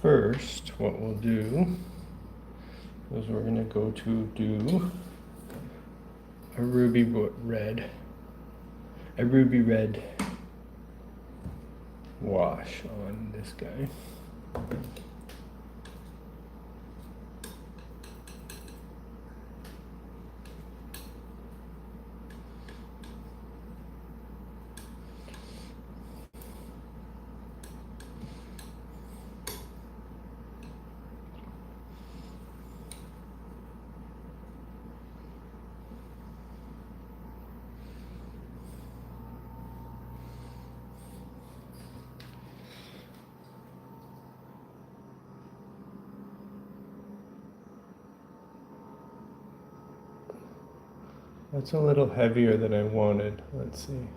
First, what we'll do is we're going to go to do a ruby red wash on this guy. That's a little heavier than I wanted. Let's see.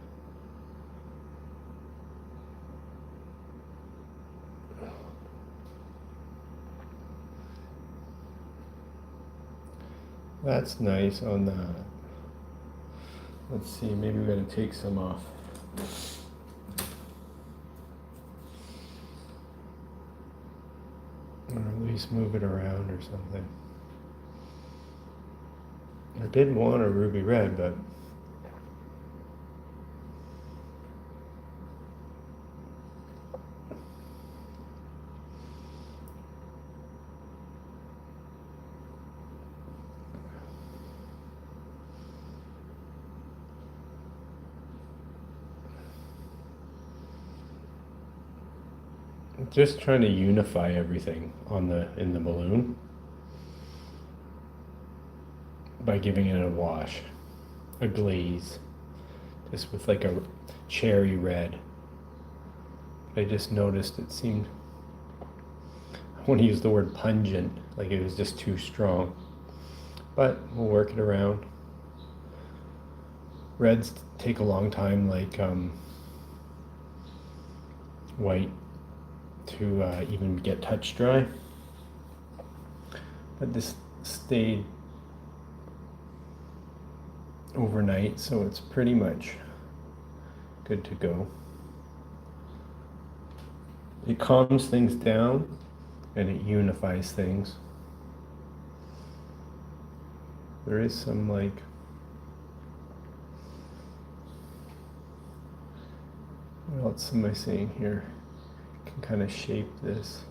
That's nice on that. Let's see, maybe we're going to take some off. Or at least move it around or something. I did want a ruby red, but just trying to unify everything in the balloon by giving it a wash, a glaze, just with like a cherry red. I just noticed it seemed, I want to use the word pungent, like it was just too strong, but we'll work it around. Reds take a long time, like white, to even get touch dry, but this stayed overnight, so it's pretty much good to go. It calms things down and it unifies things. There is some like what else am I saying here? Can kind of shape this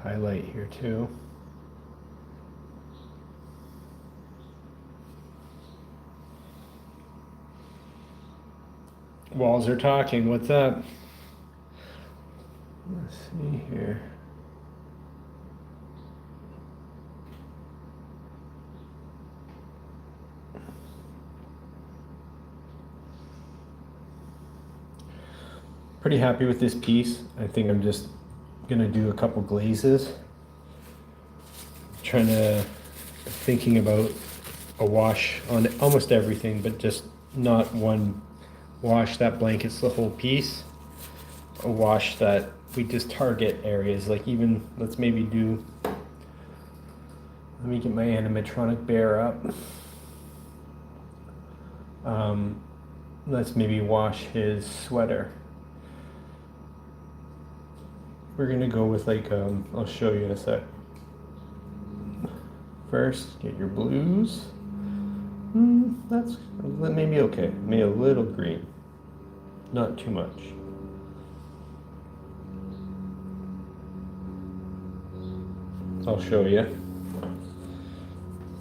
highlight here too. Walls are talking. What's up? Let's see here. Pretty happy with this piece. I think I'm just gonna do a couple glazes. Thinking about a wash on almost everything, but just not one wash that blankets the whole piece. A wash that we just target areas, like even, let's maybe do, let me get my animatronic bear up. Let's maybe wash his sweater. We're gonna go with like, I'll show you in a sec. First, get your blues. That's maybe okay, maybe a little green, not too much. I'll show you.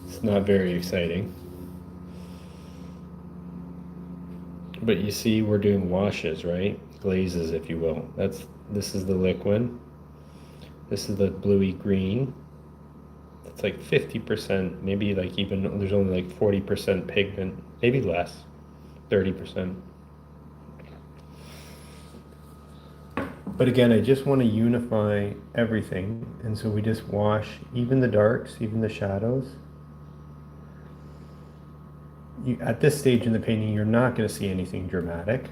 It's not very exciting. But you see, we're doing washes, right? Glazes, if you will. This is the liquid. This is the bluey green. It's like 50%, maybe like even, there's only like 40% pigment, maybe less, 30%. But again, I just want to unify everything, and so we just wash even the darks, even the shadows. At this stage in the painting, you're not going to see anything dramatic.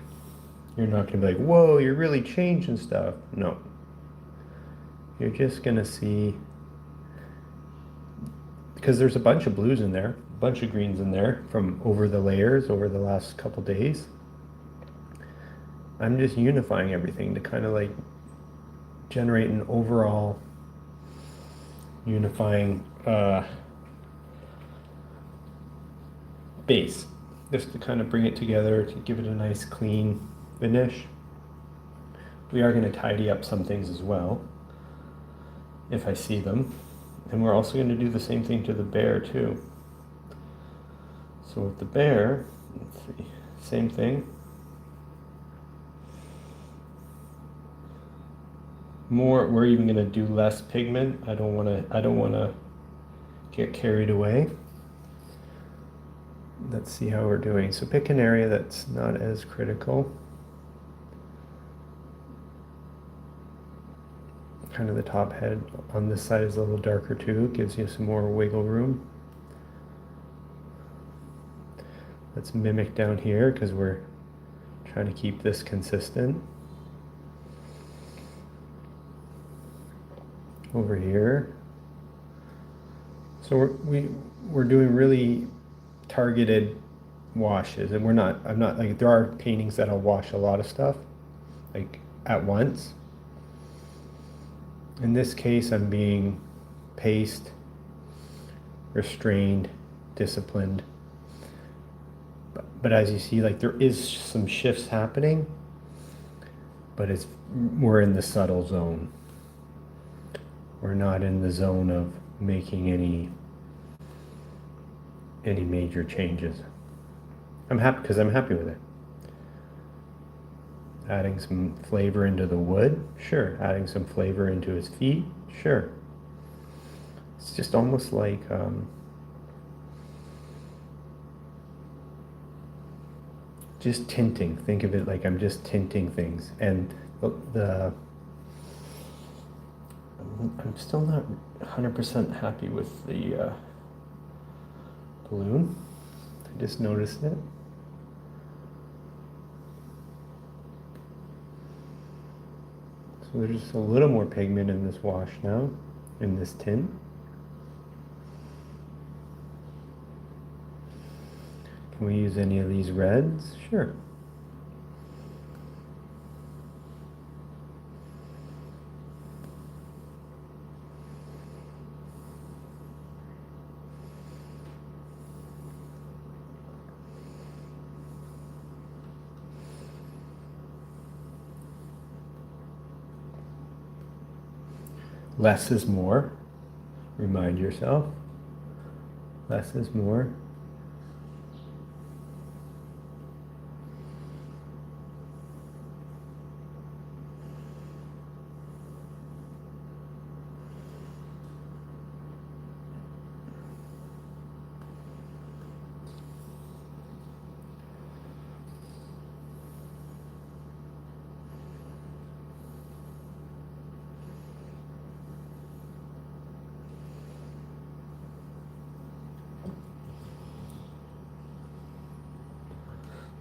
You're not going to be like, whoa, you're really changing stuff. No. You're just going to see, because there's a bunch of blues in there, a bunch of greens in there from over the layers over the last couple days. I'm just unifying everything to kind of like generate an overall unifying base, just to kind of bring it together, to give it a nice clean finish. We are going to tidy up some things as well, if I see them. And we're also going to do the same thing to the bear too. So with the bear, let's see, same thing. We're even going to do less pigment. I don't want to get carried away. Let's see how we're doing. So pick an area that's not as critical. Kind of the top head on this side is a little darker too. Gives you some more wiggle room. Let's mimic down here because we're trying to keep this consistent. Over here. So we're doing really targeted washes, and I'm not like, there are paintings that I'll wash a lot of stuff like at once. In this case, I'm being paced, restrained, disciplined. But as you see, like, there is some shifts happening, but we're in the subtle zone. We're not in the zone of making any major changes. I'm happy because I'm happy with it. Adding some flavor into the wood, sure. Adding some flavor into his feet, sure. It's just almost like just tinting. Think of it like I'm just tinting things, and I'm still not 100% happy with the balloon. I just noticed it. So there's just a little more pigment in this wash now, in this tint. Can we use any of these reds? Sure. Less is more. Remind yourself. Less is more.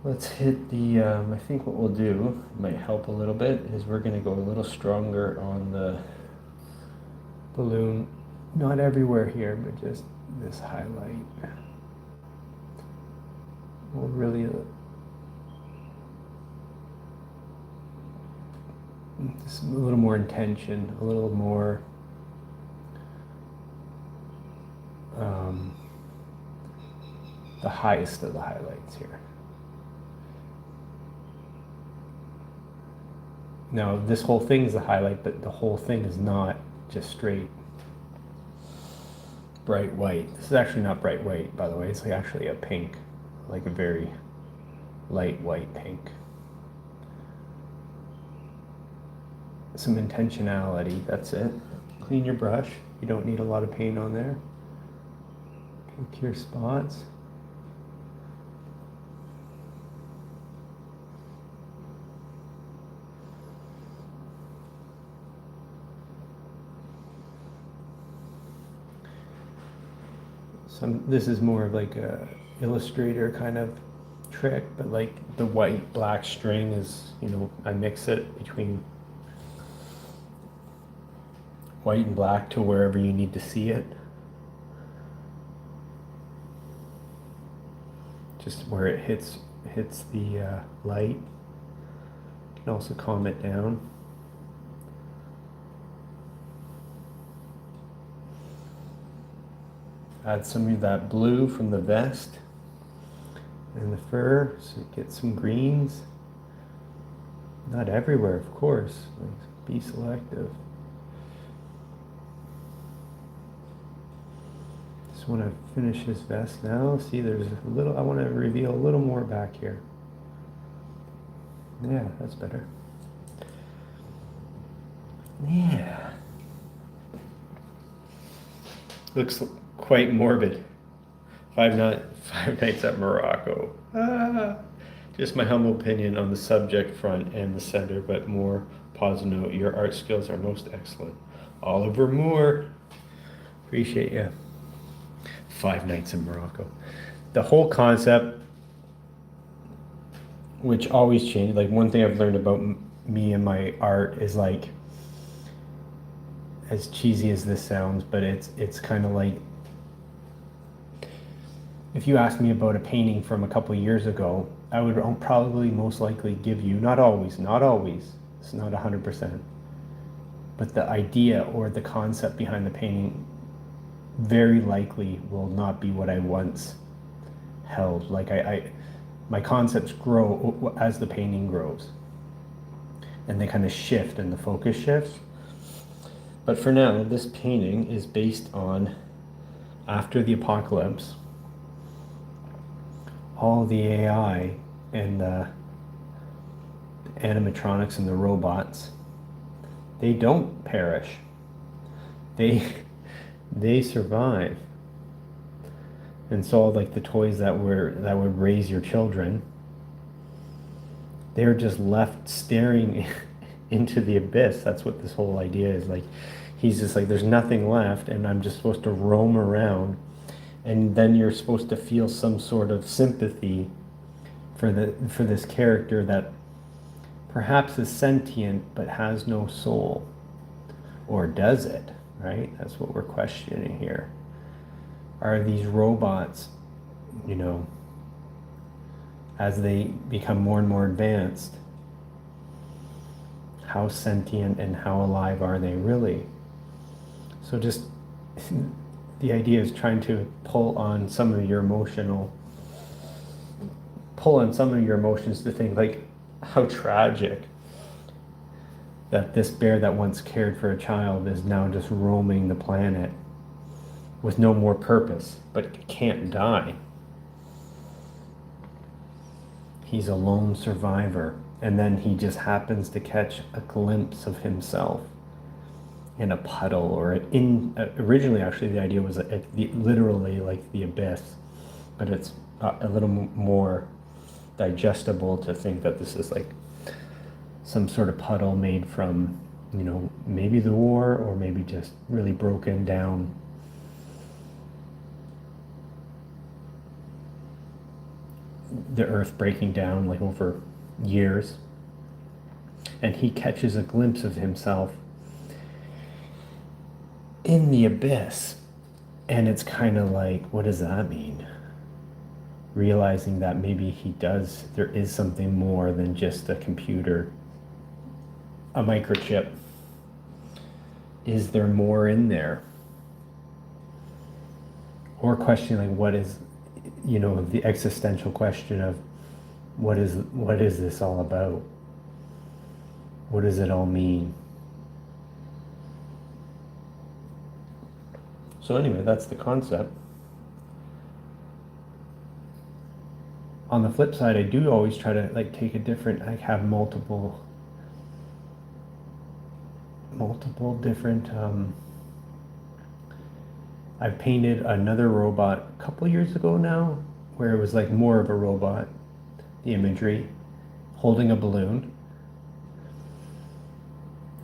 Let's hit the, I think what we'll do, might help a little bit, is we're going to go a little stronger on the balloon. Not everywhere here, but just this highlight. We'll really, just a little more intention, a little more the highest of the highlights here. Now, this whole thing is a highlight, but the whole thing is not just straight bright white. This is actually not bright white, by the way. It's like actually a pink, like a very light white pink. Some intentionality, that's it. Clean your brush. You don't need a lot of paint on there. Pick your spots. This is more of like a illustrator kind of trick, but like the white black string is, you know, I mix it between white and black to wherever you need to see it. Just where it hits the light. You can also calm it down. Add some of that blue from the vest and the fur, so get some greens. Not everywhere, of course. Like, be selective. Just want to finish this vest now. See, there's a little, I want to reveal a little more back here. Yeah, that's better. Yeah. Looks quite morbid. Five Nights at Morocco. Just my humble opinion on the subject front and the center, but more positive note. Your art skills are most excellent. Oliver Moore. Appreciate you. Five Nights in Morocco. The whole concept, which always changes, like one thing I've learned about me and my art is like, as cheesy as this sounds, but it's kind of like, if you asked me about a painting from a couple of years ago, I would probably most likely give you, not always, it's not 100%, but the idea or the concept behind the painting very likely will not be what I once held. Like my concepts grow as the painting grows, and they kind of shift and the focus shifts. But for now, this painting is based on after the apocalypse, all the AI and the animatronics and the robots, they don't perish. They survive. And so like the toys that would raise your children, they're just left staring into the abyss. That's what this whole idea is. Like, he's just like, there's nothing left, and I'm just supposed to roam around. And then you're supposed to feel some sort of sympathy for this character that perhaps is sentient but has no soul. Or does it, right? That's what we're questioning here. Are these robots, you know, as they become more and more advanced, how sentient and how alive are they really? So just the idea is trying to pull on some of your emotions to think like how tragic that this bear that once cared for a child is now just roaming the planet with no more purpose, but can't die. He's a lone survivor, and then he just happens to catch a glimpse of himself in a puddle or originally actually the idea was literally like the abyss, but it's a little more digestible to think that this is like some sort of puddle made from, you know, maybe the war or maybe just really broken down the earth breaking down like over years, and he catches a glimpse of himself in the abyss, and it's kind of like, what does that mean? Realizing that maybe there is something more than just a computer, a microchip. Is there more in there? Or questioning like, what is, you know, the existential question of what is this all about? What does it all mean? So anyway, that's the concept. On the flip side, I do always try to like take a different, like have multiple different, I've painted another robot a couple years ago now, where it was like more of a robot, the imagery, holding a balloon,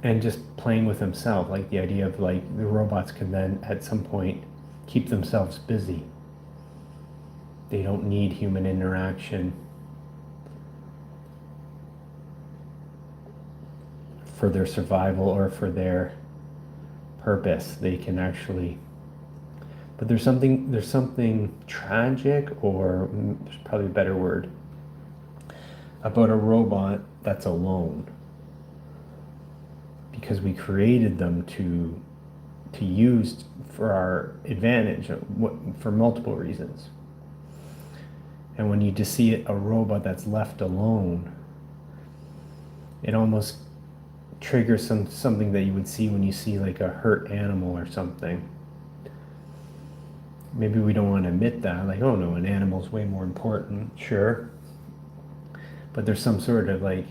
and just playing with himself, like the idea of like the robots can then at some point keep themselves busy. They don't need human interaction for their survival or for their purpose. They can actually, but there's something tragic, or there's probably a better word, about a robot that's alone, because we created them to use for our advantage, for multiple reasons. And when you just see a robot that's left alone, it almost triggers something that you would see when you see like a hurt animal or something. Maybe we don't want to admit that, like, oh no, an animal's way more important, sure. But there's some sort of like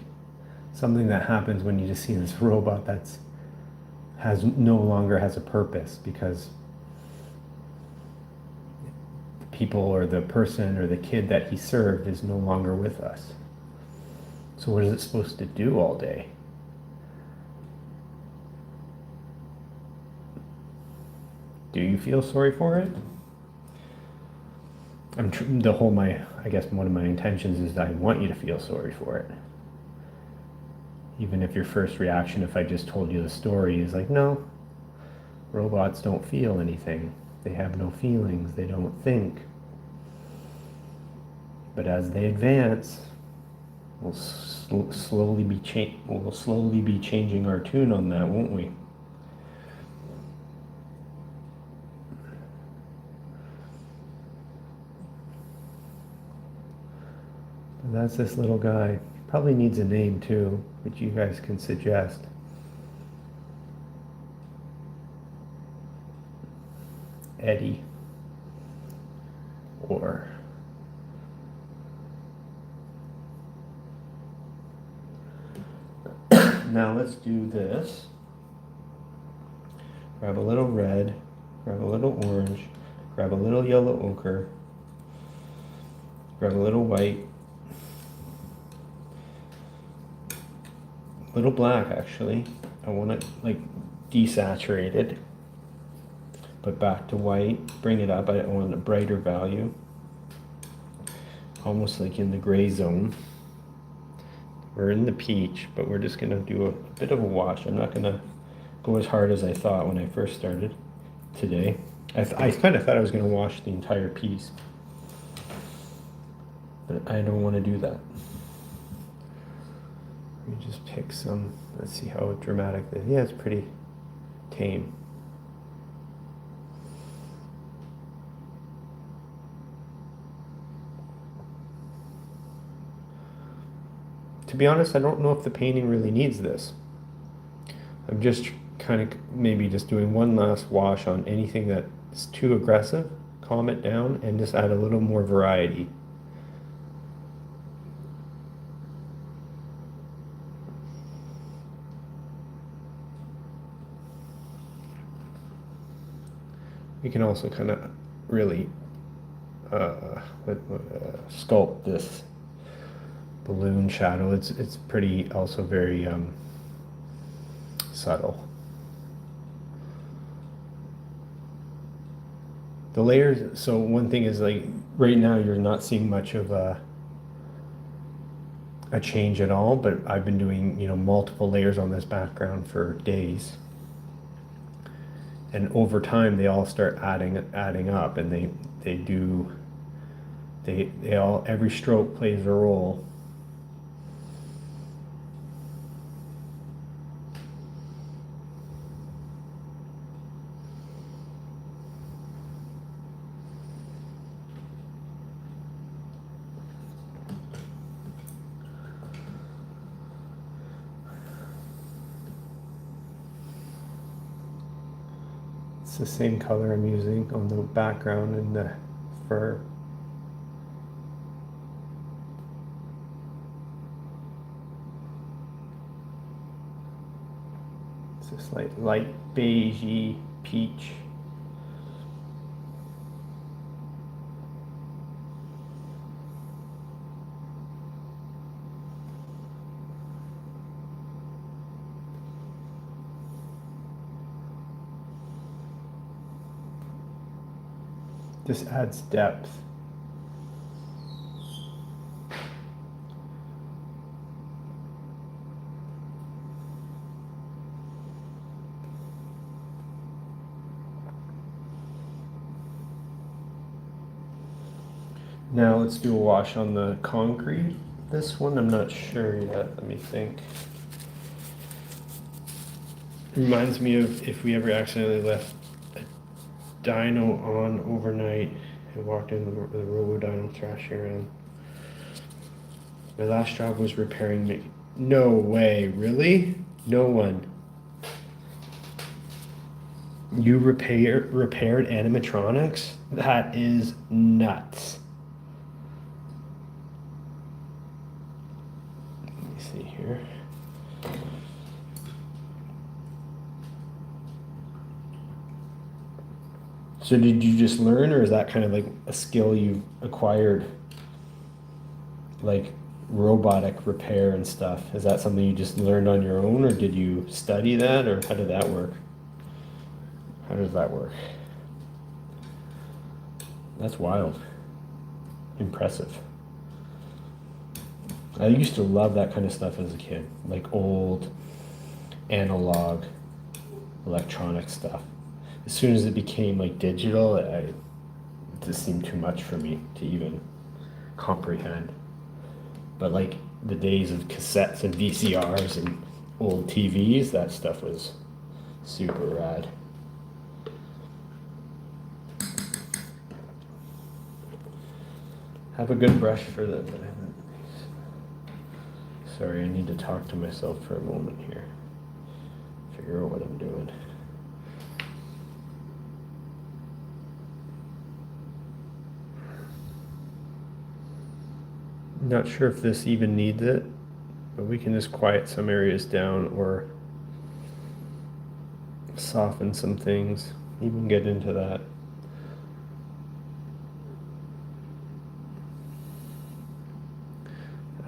something that happens when you just see this robot that's no longer has a purpose because the people or the person or the kid that he served is no longer with us. So what is it supposed to do all day? Do you feel sorry for it? I guess one of my intentions is that I want you to feel sorry for it. Even if your first reaction, if I just told you the story, is like, no, robots don't feel anything. They have no feelings. They don't think. But as they advance, we'll slowly be changing our tune on that, won't we? And that's this little guy. Probably needs a name too, which you guys can suggest. Eddie. Or now let's do this. Grab a little red, grab a little orange, grab a little yellow ochre, grab a little white, little black actually. I want it like desaturated, but back to white. Bring it up. I want a brighter value, almost like in the gray zone. We're in the peach, but we're just gonna do a bit of a wash. I'm not gonna go as hard as I thought when I first started today. I kind of thought I was gonna wash the entire piece, but I don't want to do that. Let me just pick some. Let's see how dramatic this is. Yeah, it's pretty tame. To be honest, I don't know if the painting really needs this. I'm just kind of maybe just doing one last wash on anything that's too aggressive, calm it down, and just add a little more variety. You can also kind of really sculpt this balloon shadow. It's pretty, also very subtle. The layers, so one thing is like right now you're not seeing much of a change at all, but I've been doing, multiple layers on this background for days. And over time they all start adding up, and every stroke plays a role. It's the same color I'm using on the background and the fur. It's just like light beigey peach. Just adds depth. Now let's do a wash on the concrete. This one I'm not sure yet. Let me think. Reminds me of if we ever accidentally left dyno on overnight and walked in with the robo dyno thrashing around. My last job was repairing me. No way, really? No one. You repaired animatronics? That is nuts. Let me see here. So did you just learn, or is that kind of like a skill you acquired? Like robotic repair and stuff. Is that something you just learned on your own, or did you study that, or how did that work? How does that work? That's wild. Impressive. I used to love that kind of stuff as a kid, like old analog electronic stuff. As soon as it became like digital, it just seemed too much for me to even comprehend. But like the days of cassettes and VCRs and old TVs, that stuff was super rad. Have a good brush for the... Sorry, I need to talk to myself for a moment here. Figure out what I'm doing. Not sure if this even needs it, but we can just quiet some areas down or soften some things. Even get into that.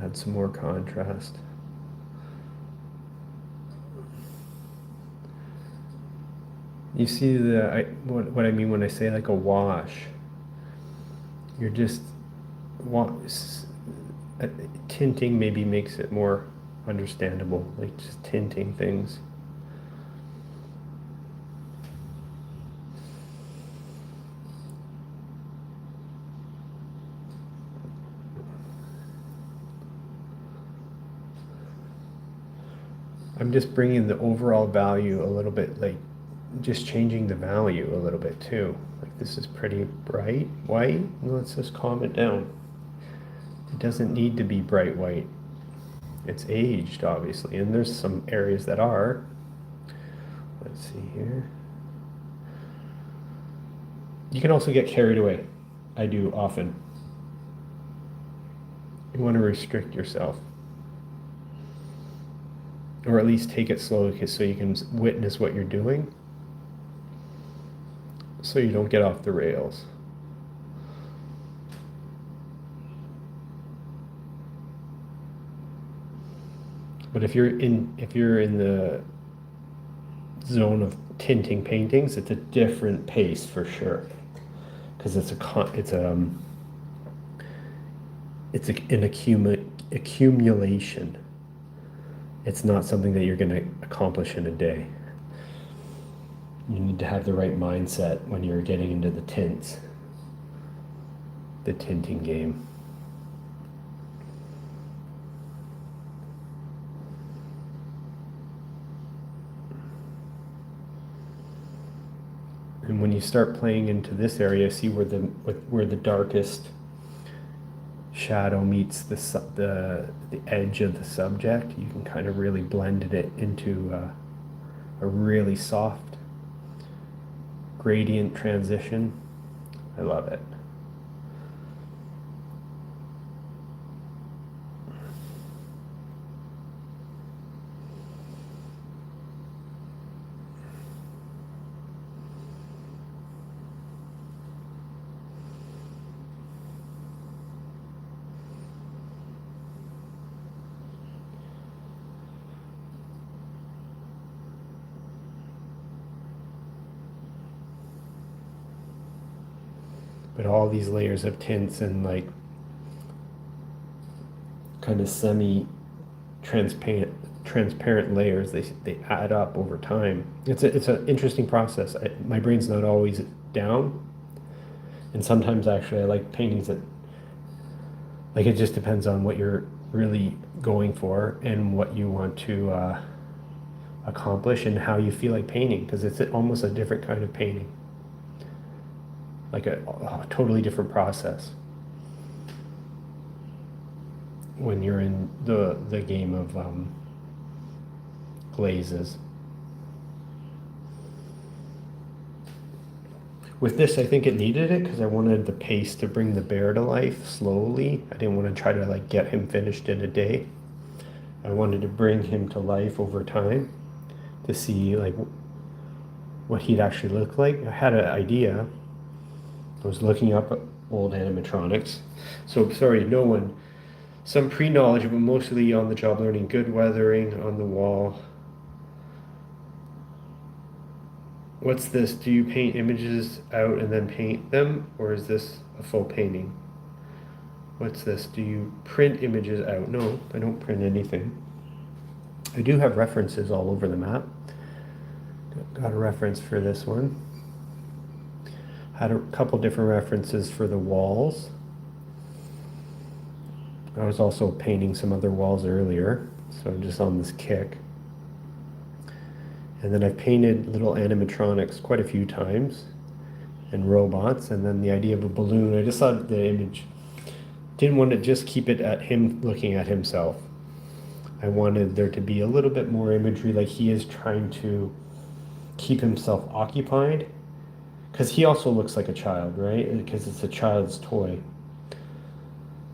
Add some more contrast. You see what I mean when I say like a wash. You're just tinting maybe makes it more understandable, like just tinting things. I'm just bringing the overall value a little bit, like just changing the value a little bit too. Like this is pretty bright white. Let's just calm it down. It doesn't need to be bright white. It's aged, obviously, and there's some areas that are. Let's see here. You can also get carried away. I do often. You want to restrict yourself. Or at least take it slowly so you can witness what you're doing, so you don't get off the rails. But if you're in the zone of tinting paintings, it's a different pace for sure, because it's an accumulation. It's not something that you're going to accomplish in a day. You need to have the right mindset when you're getting into the tints, the tinting game. And when you start playing into this area, see where the darkest shadow meets the edge of the subject. You can kind of really blend it into a really soft gradient transition. I love it. But all these layers of tints and like kind of transparent layers, they add up over time. It's an interesting process. My brain's not always down, and sometimes actually I like paintings that, like, it just depends on what you're really going for and what you want to accomplish and how you feel like painting, because it's almost a different kind of painting. like a totally different process when you're in the game of glazes. With this, I think it needed it because I wanted the pace to bring the bear to life slowly. I didn't want to try to like get him finished in a day. I wanted to bring him to life over time to see like what he'd actually look like. I had an idea. I was looking up old animatronics. So sorry, no one. Some pre-knowledge, but mostly on the job learning. Good weathering on the wall. What's this? Do you paint images out and then paint them? Or is this a full painting? What's this? Do you print images out? No, I don't print anything. I do have references all over the map. Got a reference for this one. Had a couple different references for the walls. I was also painting some other walls earlier, so I'm just on this kick. And then I've painted little animatronics quite a few times and robots, and then the idea of a balloon. I just thought the image, didn't want to just keep it at him looking at himself. I wanted there to be a little bit more imagery, like he is trying to keep himself occupied, because he also looks like a child, right? Because it's a child's toy.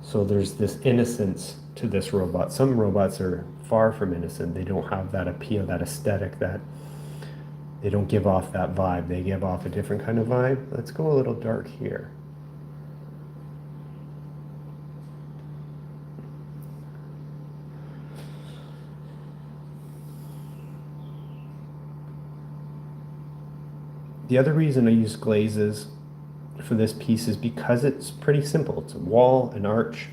So there's this innocence to this robot. Some robots are far from innocent. They don't have that appeal, that aesthetic, that they don't give off that vibe. They give off a different kind of vibe. Let's go a little dark here. The other reason I use glazes for this piece is because it's pretty simple. It's a wall, an arch.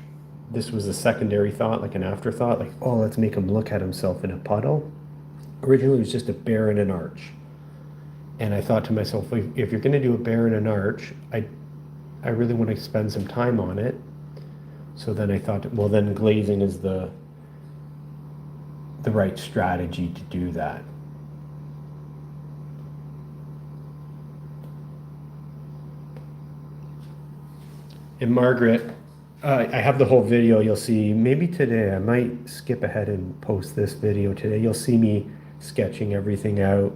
This was a secondary thought, like an afterthought, like, oh, let's make him look at himself in a puddle. Originally, it was just a bear and an arch. And I thought to myself, if you're going to do a bear and an arch, I really want to spend some time on it. So then I thought, well, then glazing is the right strategy to do that. And Margaret, I have the whole video. You'll see maybe today. I might skip ahead and post this video today. You'll see me sketching everything out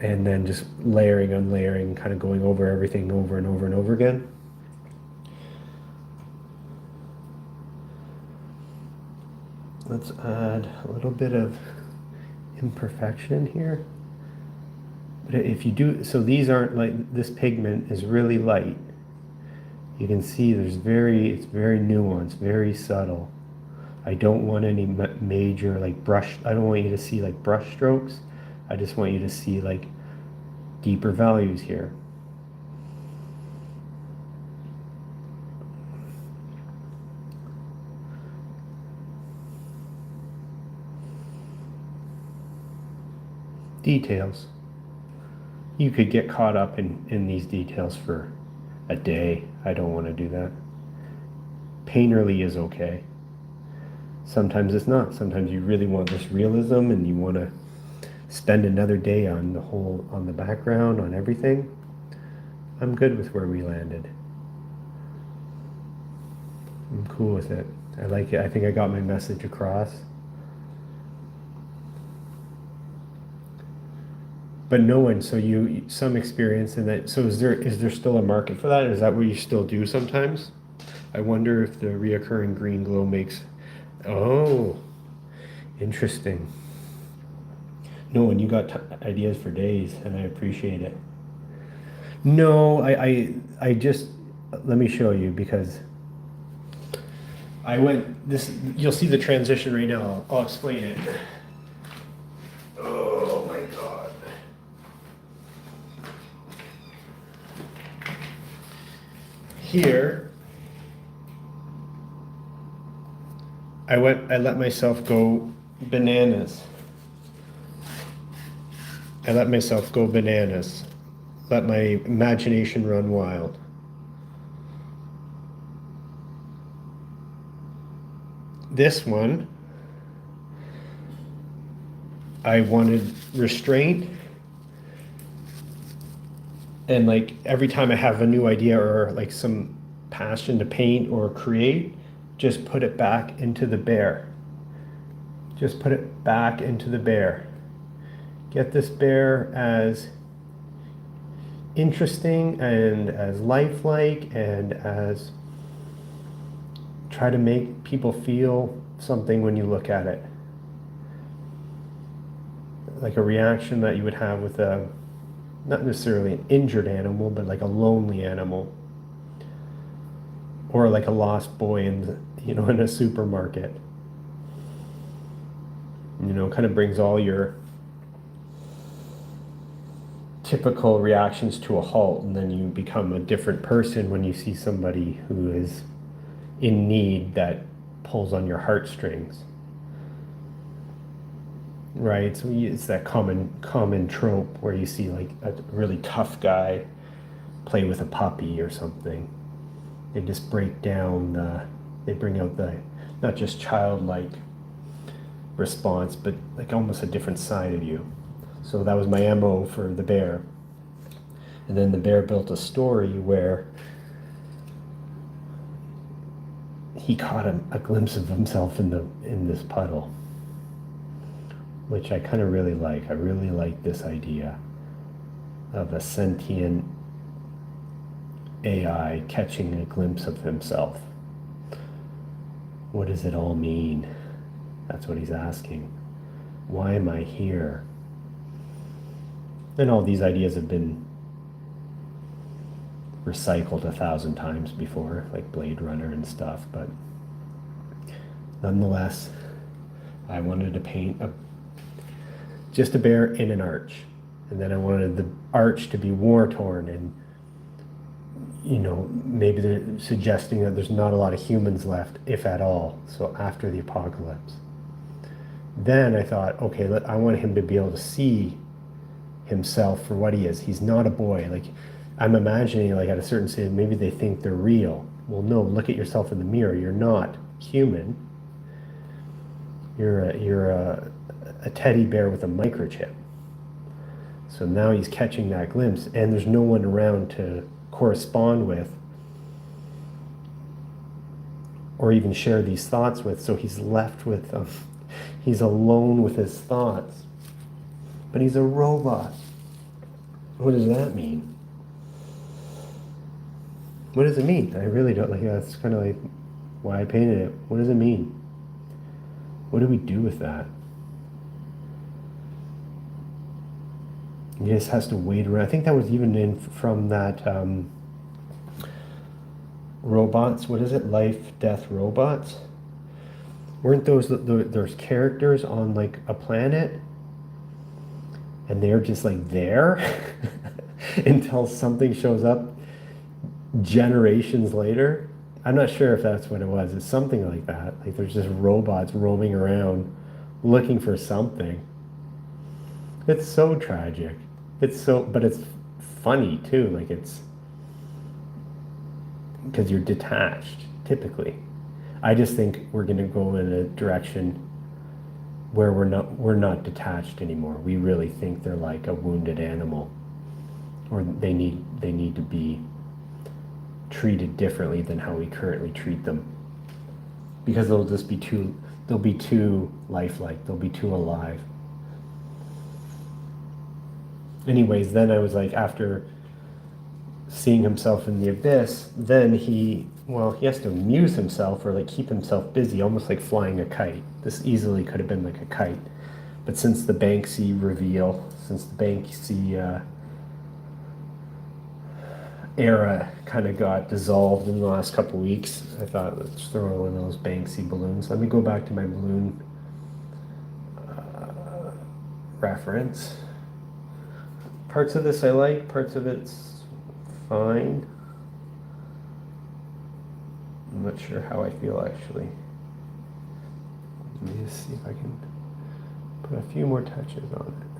and then just layering, unlayering, kind of going over everything over and over and over again. Let's add a little bit of imperfection here. But if you do, so these aren't like, this pigment is really light. You can see it's very nuanced, very subtle. I don't want any major like brush, I don't want you to see like brush strokes. I just want you to see like deeper values here. Details. You could get caught up in these details for a day. I don't want to do that. Painterly is okay. Sometimes it's not. Sometimes you really want this realism and you want to spend another day on the background, on everything. I'm good with where we landed. I'm cool with it. I like it. I think I got my message across. But no one, so some experience in that. So is there still a market for that? Is that what you still do sometimes? I wonder if the reoccurring green glow makes, oh, interesting. No, and you got ideas for days, and I appreciate it. No, I just, let me show you, because I went, you'll see the transition right now. I'll explain it. Oh my God. Here, I let myself go bananas. I let myself go bananas. Let my imagination run wild. This one, I wanted restraint And like every time I have a new idea or like some passion to paint or create, just put it back into the bear. Just put it back into the bear. Get this bear as interesting and as lifelike and as try to make people feel something when you look at it. Like a reaction that you would have with a, not necessarily an injured animal, but like a lonely animal. Or like a lost boy in a supermarket. Kind of brings all your typical reactions to a halt, and then you become a different person when you see somebody who is in need that pulls on your heartstrings. Right? So it's that common trope where you see like a really tough guy play with a puppy or something. They just break down they bring out the not just childlike response, but like almost a different side of you. So that was my MO for the bear. And then the bear built a story where he caught a glimpse of himself in this puddle, which I kind of really like. I really like this idea of a sentient AI catching a glimpse of himself. What does it all mean? That's what he's asking. Why am I here? And all these ideas have been recycled 1,000 times before, like Blade Runner and stuff, but nonetheless, I wanted to paint just a bear in an arch. And then I wanted the arch to be war-torn and, maybe they're suggesting that there's not a lot of humans left, if at all, so after the apocalypse. Then I thought, okay, I want him to be able to see himself for what he is. He's not a boy. Like, I'm imagining, like, at a certain stage, maybe they think they're real. Well, no, look at yourself in the mirror. You're not human. You're a teddy bear with a microchip. So now he's catching that glimpse, and there's no one around to correspond with or even share these thoughts with. So he's left with them. He's alone with his thoughts. But he's a robot. What does that mean? What does it mean? I really don't like. That's kind of like why I painted it. What does it mean? What do we do with that? He just has to wait around. I think that was even in from that robots. What is it? Life, death, robots. Weren't those characters on like a planet, and they're just like there until something shows up generations later? I'm not sure if that's what it was. It's something like that. Like there's just robots roaming around looking for something. It's so tragic. But it's funny too. Like it's because you're detached typically. I just think we're going to go in a direction where we're not detached anymore. We really think they're like a wounded animal, or they need to be treated differently than how we currently treat them, because they'll be too lifelike. They'll be too alive. Anyways, then I was like, after seeing himself in the abyss, then he has to amuse himself or like keep himself busy, almost like flying a kite. This easily could have been like a kite. But since the Banksy era kind of got dissolved in the last couple weeks, I thought, let's throw one of those Banksy balloons. Let me go back to my balloon reference. Parts of this I like, parts of it's fine. I'm not sure how I feel actually. Let me just see if I can put a few more touches on it.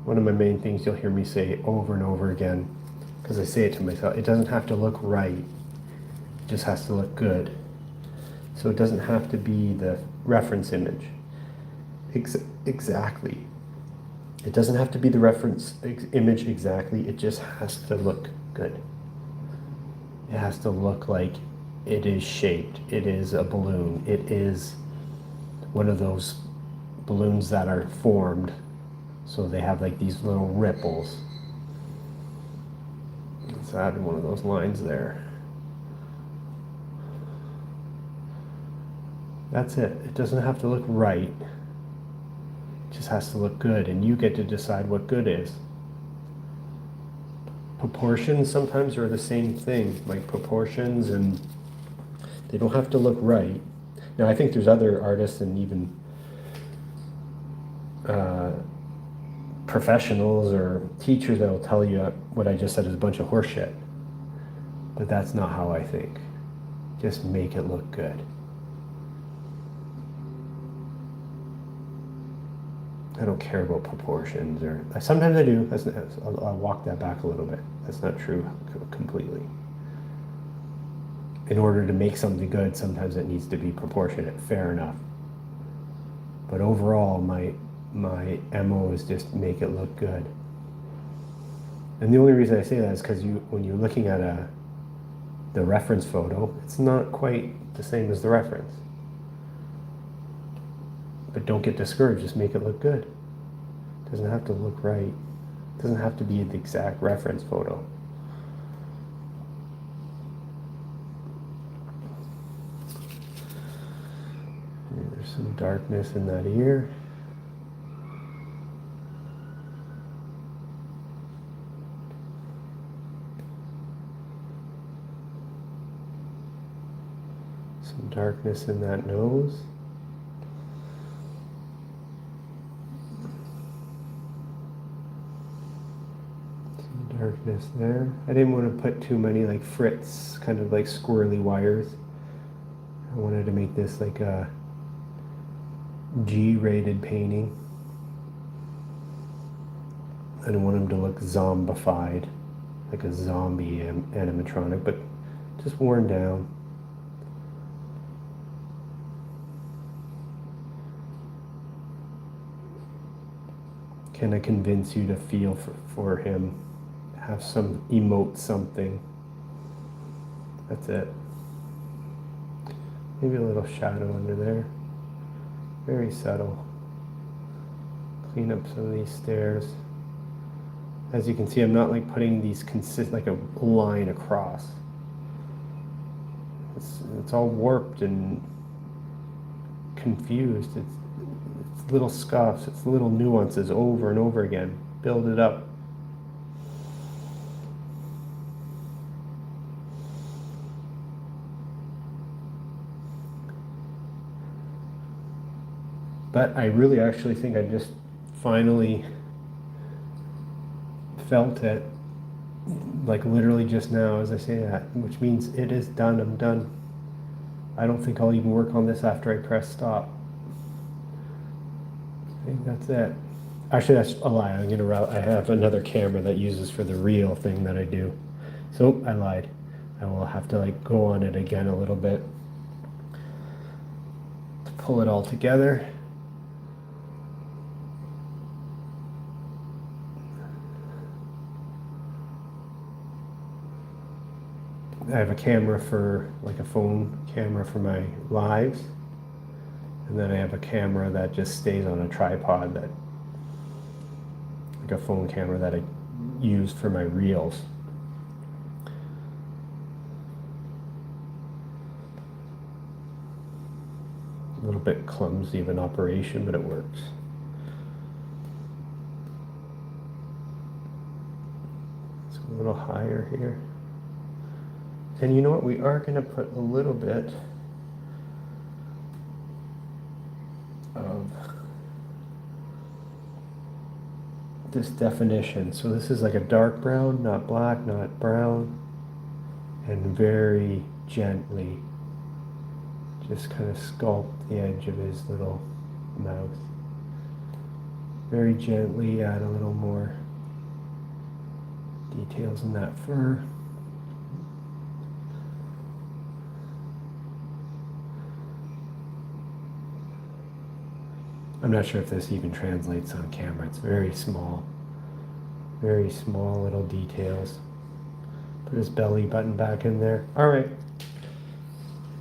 one of my main things you'll hear me say over and over again, because I say it to myself, it doesn't have to look right, it just has to look good. So it doesn't have to be the reference image. Exactly. It doesn't have to be the reference image exactly, it just has to look good. It has to look like it is shaped, it is a balloon, it is one of those balloons that are formed, so they have like these little ripples. Let's add one of those lines there. That's it. It doesn't have to look right. It just has to look good, and you get to decide what good is. Proportions sometimes are the same thing, like proportions, and they don't have to look right. Now, I think there's other artists and even professionals or teachers that will tell you what I just said is a bunch of horseshit. But that's not how I think. Just make it look good. I don't care about proportions, or sometimes I do. I'll walk that back a little bit. That's not true completely. In order to make something good, sometimes it needs to be proportionate. Fair enough. But overall, my MO is just make it look good. And the only reason I say that is because when you're looking at the reference photo, it's not quite the same as the reference. But don't get discouraged, just make it look good. It doesn't have to look right. It doesn't have to be the exact reference photo. There's some darkness in that ear. Some darkness in that nose. Some darkness there. I didn't want to put too many like fritz, kind of like squirrely wires. I wanted to make this like a G-rated painting. I didn't want him to look zombified, like a zombie animatronic, but just worn down. Can I convince you to feel for him? Have some emote something. That's it. Maybe a little shadow under there. Very subtle. Clean up some of these stairs. As you can see, I'm not like putting these like a line across. It's all warped and confused. It's little scuffs, it's little nuances over and over again. Build it up. But I really actually think I just finally felt it, like literally just now as I say that, which means it is done. I'm done. I don't think I'll even work on this after I press stop. I think that's it. Actually, that's a lie. I have another camera that uses for the reel thing that I do. So I lied. I will have to like go on it again a little bit to pull it all together. I have a camera for, like a phone camera for my lives. And then I have a camera that just stays on a tripod, like a phone camera that I use for my reels. A little bit clumsy of an operation, but it works. Let's go a little higher here. And you know what? We are going to put a little bit of this definition. So this is like a dark brown, not black, not brown, and very gently just kind of sculpt the edge of his little mouth. Very gently add a little more details in that fur. I'm not sure if this even translates on camera. It's very small little details. Put his belly button back in there. All right.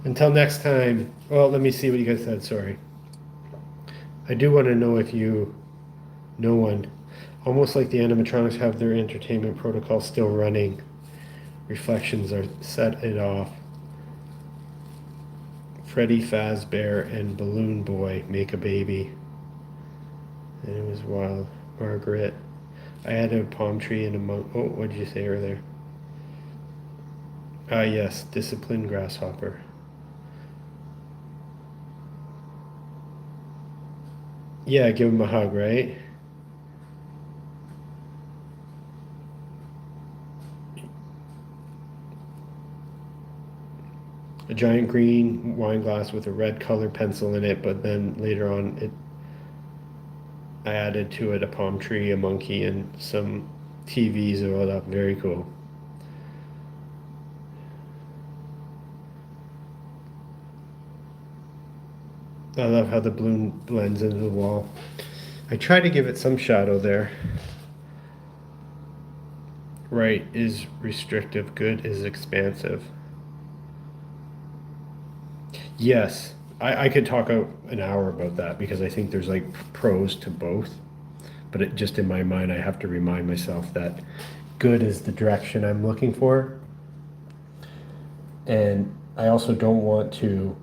Until next time. Well, let me see what you guys said. Sorry. I do want to know if you, no one, almost like the animatronics have their entertainment protocol still running. Reflections are set it off. Freddy Fazbear and Balloon Boy make a baby. And it was wild. Margaret. I had a palm tree and a monk. Oh, what did you say earlier? Ah, yes, disciplined grasshopper. Yeah, give him a hug, right? A giant green wine glass with a red colored pencil in it, but then later on I added to it a palm tree, a monkey, and some TVs oiled up. Very cool. I love how the balloon blends into the wall. I try to give it some shadow there. Right is restrictive, good is expansive. Yes, I could talk out an hour about that because I think there's like pros to both. But it just in my mind, I have to remind myself that good is the direction I'm looking for. And I also don't want to,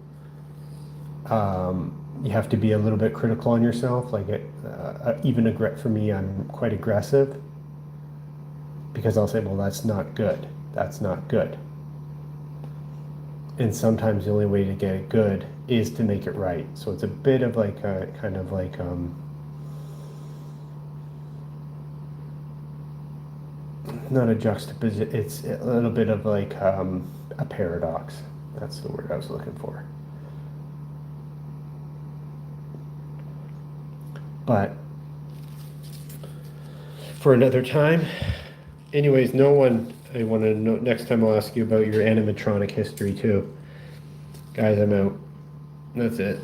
you have to be a little bit critical on yourself. Like, even for me, I'm quite aggressive because I'll say, well, that's not good. That's not good. And sometimes the only way to get it good is to make it right. So it's a bit of like a kind of like, not a juxtaposition, it's a little bit of like a paradox. That's the word I was looking for. But for another time. Anyways, no one, I want to know, next time I'll ask you about your animatronic history too. Guys, I'm out. That's it.